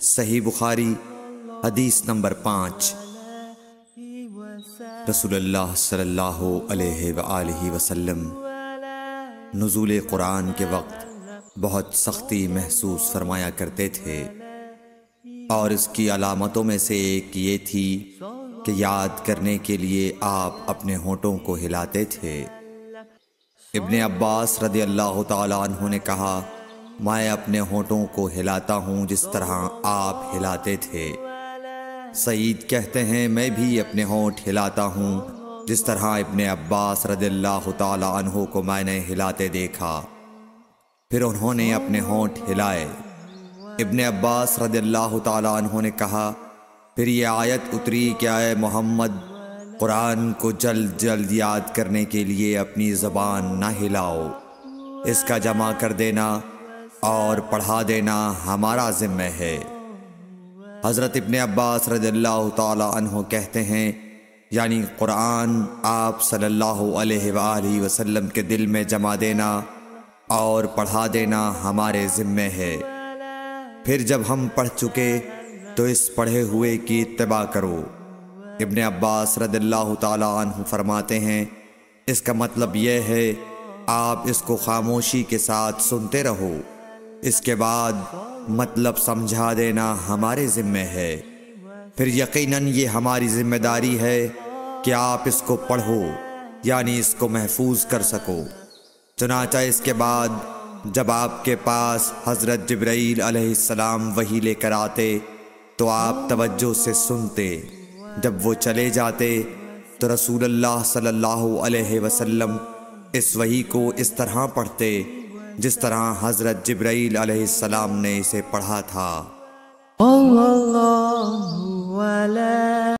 صحیح بخاری حدیث نمبر 5۔ رسول اللہ صلی اللہ علیہ وآلہ وسلم نزول قرآن کے وقت بہت سختی محسوس فرمایا کرتے تھے، اور اس کی علامتوں میں سے ایک یہ تھی کہ یاد کرنے کے لیے آپ اپنے ہونٹوں کو ہلاتے تھے۔ ابن عباس رضی اللہ تعالیٰ عنہ نے کہا، میں اپنے ہونٹوں کو ہلاتا ہوں جس طرح آپ ہلاتے تھے۔ سعید کہتے ہیں، میں بھی اپنے ہونٹ ہلاتا ہوں جس طرح ابن عباس رضی اللہ تعالیٰ عنہ کو میں نے ہلاتے دیکھا۔ پھر انہوں نے اپنے ہونٹ ہلائے۔ ابن عباس رضی اللہ تعالیٰ عنہ نے کہا، پھر یہ آیت اتری کہ اے محمد، قرآن کو جلد جلد یاد کرنے کے لیے اپنی زبان نہ ہلاؤ، اس کا جمع کر دینا اور پڑھا دینا ہمارا ذمہ ہے۔ حضرت ابن عباس رضی اللہ تعالیٰ عنہ کہتے ہیں، یعنی قرآن آپ صلی اللہ علیہ وآلہ وسلم کے دل میں جمع دینا اور پڑھا دینا ہمارے ذمہ ہے۔ پھر جب ہم پڑھ چکے تو اس پڑھے ہوئے کی اتباع کرو۔ ابن عباس رضی اللہ تعالیٰ عنہ فرماتے ہیں، اس کا مطلب یہ ہے آپ اس کو خاموشی کے ساتھ سنتے رہو، اس کے بعد مطلب سمجھا دینا ہمارے ذمہ ہے۔ پھر یقیناً یہ ہماری ذمہ داری ہے کہ آپ اس کو پڑھو، یعنی اس کو محفوظ کر سکو۔ چنانچہ اس کے بعد جب آپ کے پاس حضرت جبرائیل علیہ السلام وحی لے کر آتے تو آپ توجہ سے سنتے، جب وہ چلے جاتے تو رسول اللہ صلی اللہ علیہ وسلم اس وحی کو اس طرح پڑھتے جس طرح حضرت جبرائیل علیہ السلام نے اسے پڑھا تھا۔